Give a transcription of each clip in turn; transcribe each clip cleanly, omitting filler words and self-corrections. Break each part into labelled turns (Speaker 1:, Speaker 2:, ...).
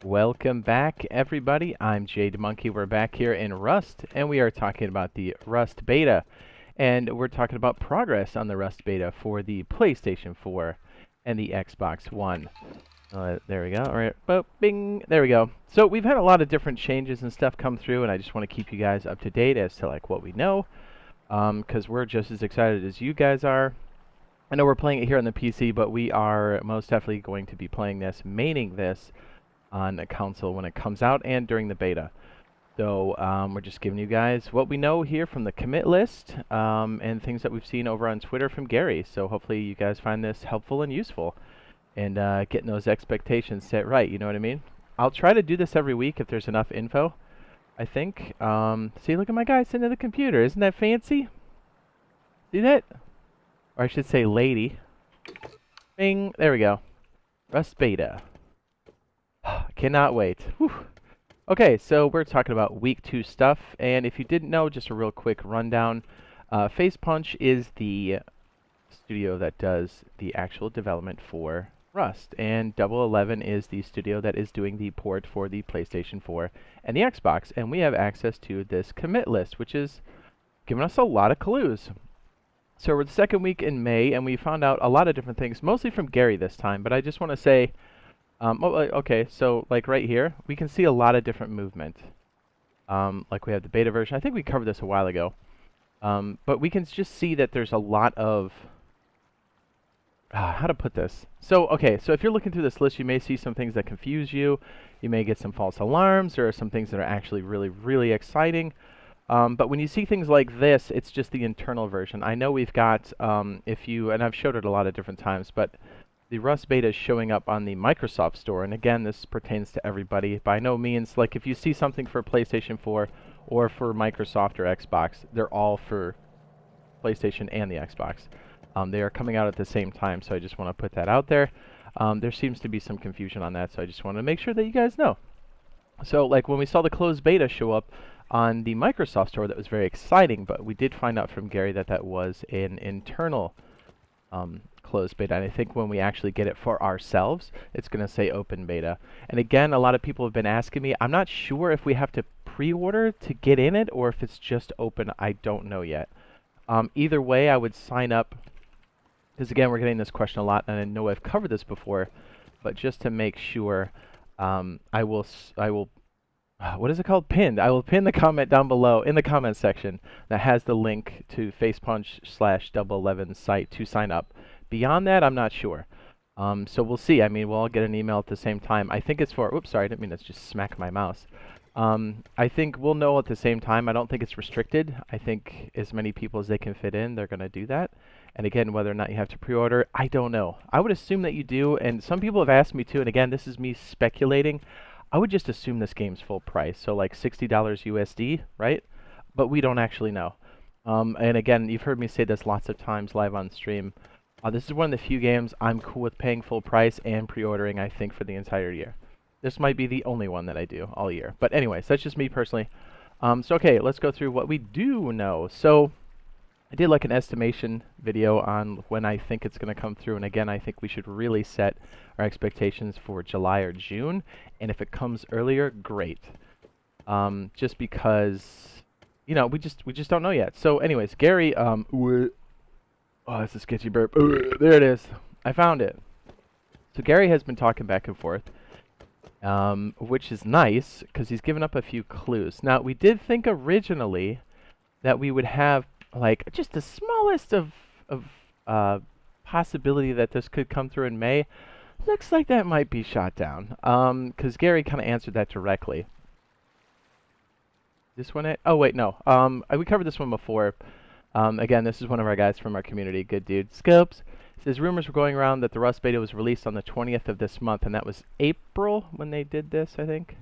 Speaker 1: Welcome back, everybody. I'm Jade Monkey. We're back here in Rust, and we are talking about the Rust beta. And we're talking about progress on the Rust beta for the PlayStation 4 and the Xbox One. There we go. All right. Boop, bing. There we go. So we've had a lot of different changes and stuff come through, and I just want to keep you guys up to date as to like what we know, because we're just as excited as you guys are. I know we're playing it here on the PC, but we are most definitely going to be playing this, maining this on a console when it comes out and during the beta. So we're just giving you guys what we know here from the commit list and things that we've seen over on Twitter from Gary. So hopefully you guys find this helpful and useful and getting those expectations set right, you know what I mean? I'll try to do this every week if there's enough info, I think. See, look at my guy sitting at the computer. Isn't that fancy? See that? Or I should say lady. Bing. There we go. Rust beta. Cannot wait. Whew. Okay, so we're talking about week 2 stuff, and if you didn't know, just a real quick rundown. Face Punch is the studio that does the actual development for Rust, and Double 11 is the studio that is doing the port for the PlayStation 4 and the Xbox, and we have access to this commit list, which is giving us a lot of clues. So we're the second week in May, and we found out a lot of different things, mostly from Gary this time, but I just want to say, okay, so like right here, we can see a lot of different movement. Like we have the beta version. I think we covered this a while ago. But we can just see that there's a lot of... how to put this? So, okay, so if you're looking through this list, you may see some things that confuse you. You may get some false alarms. There are some things that are actually really, really exciting. But when you see things like this, it's just the internal version. I know we've got, if you, and I've showed it a lot of different times, but the Rust beta is showing up on the Microsoft Store, and again, this pertains to everybody. By no means, like if you see something for PlayStation 4 or for Microsoft or Xbox, they're all for PlayStation and the Xbox. They are coming out at the same time, so I just want to put that out there. There seems to be some confusion on that, so I just want to make sure that you guys know. So, like when we saw the closed beta show up on the Microsoft Store, that was very exciting, but we did find out from Gary that that was an internal closed beta, and I think when we actually get it for ourselves, it's going to say open beta. And again, a lot of people have been asking me, I'm not sure if we have to pre-order to get in it or if it's just open. I don't know yet. Either way, I would sign up, because again, we're getting this question a lot, and I know I've covered this before, but just to make sure, I will what is it called? Pinned. I will pin the comment down below in the comment section that has the link to facepunch/double11 site to sign up. Beyond that, I'm not sure. So we'll see. I mean, we'll all get an email at the same time. I think it's for, oops, sorry, I didn't mean to just smack my mouse. I think we'll know at the same time. I don't think it's restricted. I think as many people as they can fit in, they're going to do that. And again, whether or not you have to pre-order, I don't know. I would assume that you do, and some people have asked me too, and again, this is me speculating. I would just assume this game's full price, so like $60 USD, right? But we don't actually know. And again, you've heard me say this lots of times live on stream. This is one of the few games I'm cool with paying full price and pre-ordering, I think, for the entire year. This might be the only one that I do all year. But anyways, that's just me personally. So okay, let's go through what we do know. So I did like an estimation video on when I think it's going to come through, and again, I think we should really set our expectations for July or June, and if it comes earlier, great. Just because, you know, we just don't know yet. So anyways, Gary, oh, that's a sketchy burp. There it is. I found it. So Gary has been talking back and forth, which is nice, because he's given up a few clues. Now, we did think originally that we would have like just the smallest of possibility that this could come through in May. Looks like that might be shot down, because Gary kind of answered that directly. This one, oh wait, no, we covered this one before. Again, this is one of our guys from our community, good dude. Scopes says rumors were going around that the Rust beta was released on the 20th of this month, and that was April when they did this, I think.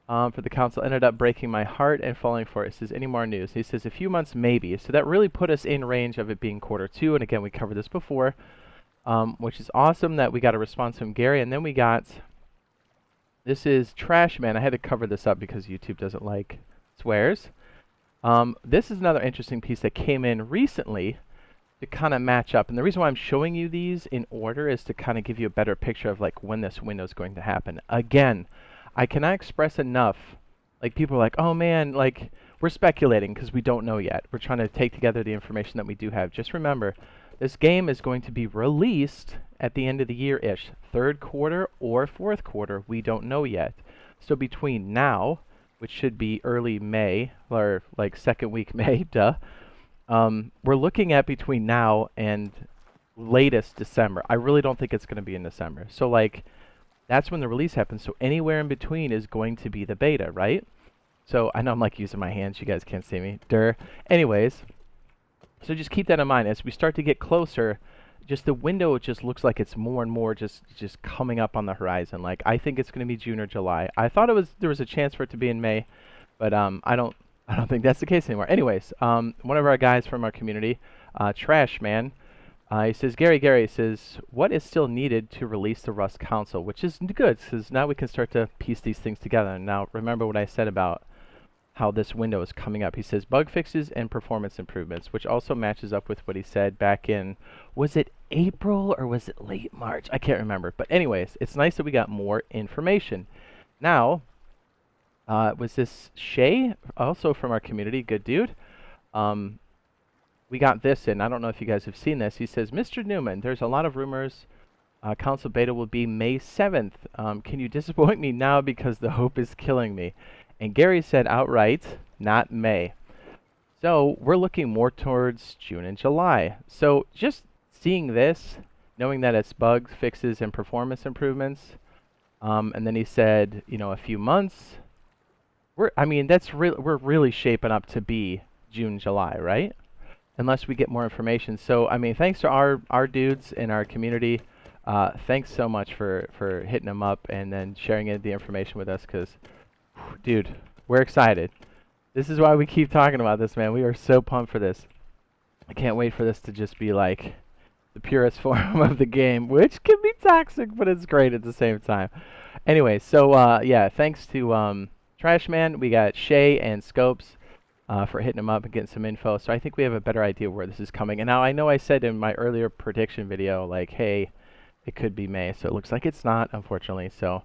Speaker 1: For the console, ended up breaking my heart and falling for it. It says, any more news? He says, a few months maybe. So that really put us in range of it being Q2. And again, we covered this before, which is awesome that we got a response from Gary. And then we got, this is Trash Man. I had to cover this up because YouTube doesn't like swears. This is another interesting piece that came in recently. to kind of match up. And the reason why I'm showing you these in order is to kind of give you a better picture of like when this window is going to happen. Again, I cannot express enough. Like people are like, oh man, like we're speculating because we don't know yet. We're trying to take together the information that we do have. Just remember, this game is going to be released at the end of the year-ish. Third quarter or fourth quarter, we don't know yet. So between now, which should be early May, or like second week May, duh, we're looking at between now and latest December. I really don't think it's going to be in December. So like, that's when the release happens. So anywhere in between is going to be the beta, right? So I know I'm like using my hands. You guys can't see me. Anyways, so just keep that in mind as we start to get closer. Just the window just looks like it's more and more just coming up on the horizon. Like I think it's going to be June or July. I thought there was a chance for it to be in May, but I don't think that's the case anymore. Anyways, one of our guys from our community, Trash Man, he says, Gary says, what is still needed to release the Rust console? Which is good, because now we can start to piece these things together. And now remember what I said about how this window is coming up. He says bug fixes and performance improvements, which also matches up with what he said back in, was it April or was it late March? I can't remember. But anyways, it's nice that we got more information. Now, was this Shay, also from our community, good dude? We got this in. I don't know if you guys have seen this. He says, Mr. Newman, there's a lot of rumors console beta will be May 7th. Can you disappoint me now because the hope is killing me? And Gary said outright, not May. So we're looking more towards June and July. So just seeing this, knowing that it's bugs, fixes, and performance improvements, and then he said, you know, a few months. We're really shaping up to be June, July, right? Unless we get more information. So I mean, thanks to our dudes in our community. Thanks so much for hitting them up and then sharing the information with us, because dude, we're excited. This is why we keep talking about this, man. We are so pumped for this. I can't wait for this to just be like the purest form of the game, which can be toxic, but it's great at the same time. Anyway, so yeah, thanks to Trash Man. We got Shay and Scopes for hitting them up and getting some info. So I think we have a better idea where this is coming. And now I know I said in my earlier prediction video, like, hey, it could be May. So it looks like it's not, unfortunately. So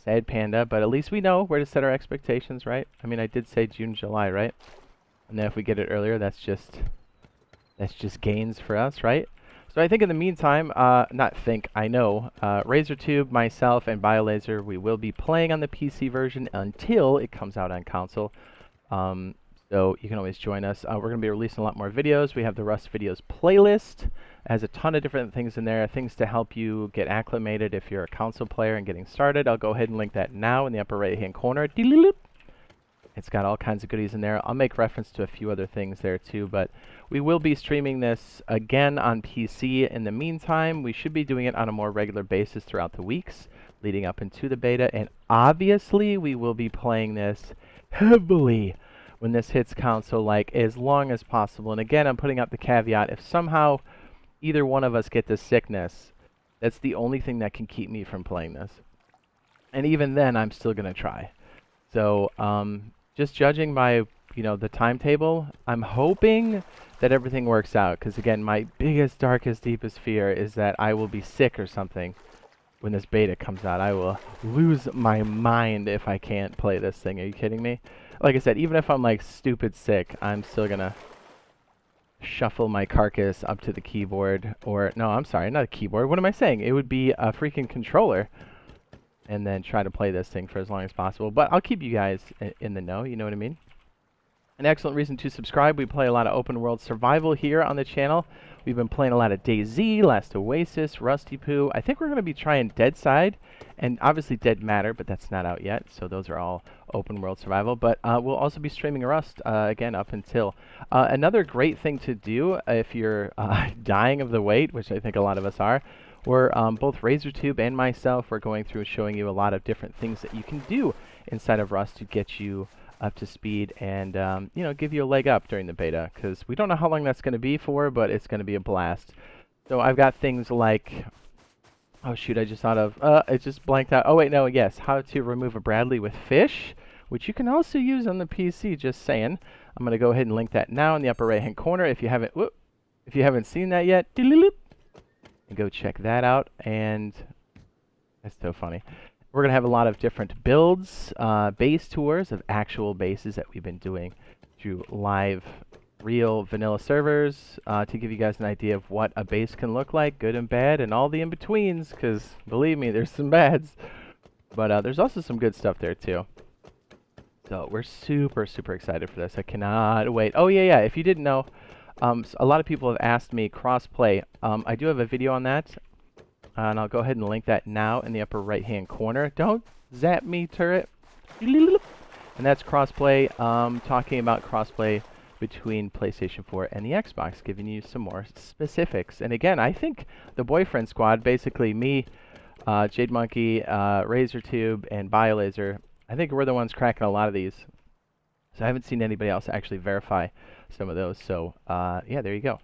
Speaker 1: sad panda, but at least we know where to set our expectations, right? I mean, I did say June, July, right? And then if we get it earlier, that's just gains for us, right? So I think in the meantime, I know, RazorTube, myself, and BioLaser, we will be playing on the PC version until it comes out on console. So you can always join us. We're going to be releasing a lot more videos. We have the Rust videos playlist. It has a ton of different things in there, things to help you get acclimated if you're a console player and getting started. I'll go ahead and link that now in the upper right-hand corner. It's got all kinds of goodies in there. I'll make reference to a few other things there too, but we will be streaming this again on PC. In the meantime, we should be doing it on a more regular basis throughout the weeks leading up into the beta, and obviously we will be playing this heavily when this hits console, like as long as possible. And again, I'm putting out the caveat, if somehow either one of us get this sickness, that's the only thing that can keep me from playing this. And even then, I'm still going to try. So, just judging by, you know, the timetable, I'm hoping that everything works out. Because again, my biggest, darkest, deepest fear is that I will be sick or something when this beta comes out. I will lose my mind if I can't play this thing. Are you kidding me? Like I said, even if I'm like stupid sick, I'm still going to shuffle my carcass up to the keyboard, or no, I'm sorry, not a keyboard. What am I saying? It would be a freaking controller, and then try to play this thing for as long as possible. But I'll keep you guys in the know, you know what I mean? An excellent reason to subscribe. We play a lot of open world survival here on the channel. We've been playing a lot of DayZ, Last Oasis, Rusty Poo. I think we're going to be trying Dead Side, and obviously Dead Matter, but that's not out yet, so those are all open world survival. But we'll also be streaming Rust again up until. Another great thing to do if you're dying of the wait, which I think a lot of us are, we're both RazorTube and myself, we're going through showing you a lot of different things that you can do inside of Rust to get you up to speed and you know, give you a leg up during the beta, because we don't know how long that's going to be for, but it's going to be a blast. So I've got things like, oh shoot, I just thought of, it just blanked out. Oh wait, no, yes, how to remove a Bradley with fish, which you can also use on the PC, just saying. I'm going to go ahead and link that now in the upper right hand corner if you haven't, whoop, If you haven't seen that yet, and go check that out. And that's so funny. We're going to have a lot of different builds, base tours of actual bases that we've been doing through live, real vanilla servers to give you guys an idea of what a base can look like, good and bad, and all the in-betweens, because believe me, there's some bads. But there's also some good stuff there, too. So we're super, super excited for this. I cannot wait. Oh, yeah, if you didn't know, a lot of people have asked me cross-play. I do have a video on that. And I'll go ahead and link that now in the upper right-hand corner. Don't zap me, turret. And that's crossplay, talking about crossplay between PlayStation 4 and the Xbox, giving you some more specifics. And again, I think the Boyfriend Squad, basically me, Jade Monkey, RazorTube, and BioLaser, I think we're the ones cracking a lot of these. So I haven't seen anybody else actually verify some of those. So yeah, there you go.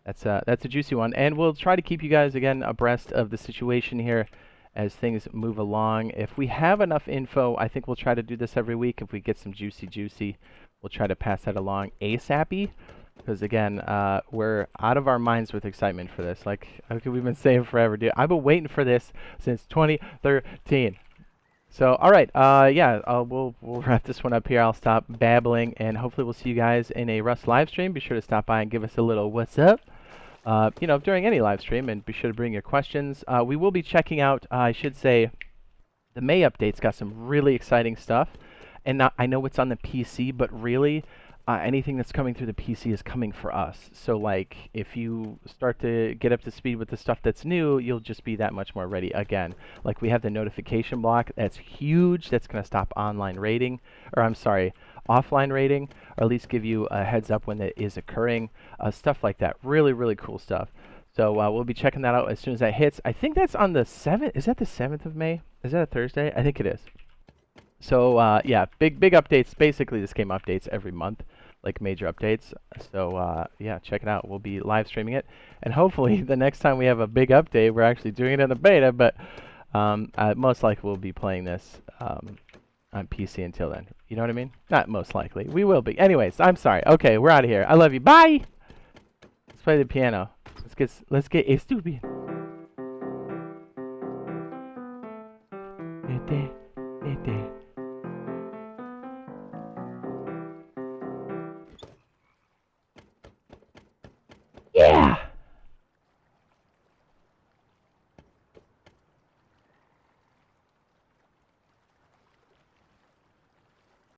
Speaker 1: That's a juicy one, and we'll try to keep you guys again abreast of the situation here as things move along. If we have enough info, I think we'll try to do this every week. If we get some juicy, we'll try to pass that along ASAP. Because again, we're out of our minds with excitement for this. Like we've been saying forever, dude. I've been waiting for this since 2013. So, all right, yeah, we'll wrap this one up here. I'll stop babbling, and hopefully we'll see you guys in a Rust live stream. Be sure to stop by and give us a little what's up, you know, during any live stream, and be sure to bring your questions. We will be checking out, I should say, the May update's got some really exciting stuff, and I know it's on the PC, but really, anything that's coming through the PC is coming for us. So, like, if you start to get up to speed with the stuff that's new, you'll just be that much more ready again. Like, we have the notification block. That's huge. That's going to stop online raiding, or I'm sorry, offline raiding, or at least give you a heads up when it is occurring. Stuff like that. Really, really cool stuff. So, we'll be checking that out as soon as that hits. I think that's on the 7th. Is that the 7th of May? Is that a Thursday? I think it is. So, yeah, big updates. Basically, this game updates every month, like major updates. So, yeah, check it out. We'll be live streaming it. And hopefully, the next time we have a big update, we're actually doing it in the beta. But most likely, we'll be playing this on PC until then. You know what I mean? Not most likely. We will be. Anyways, I'm sorry. Okay, we're out of here. I love you. Bye! Let's play the piano. Let's get stupid.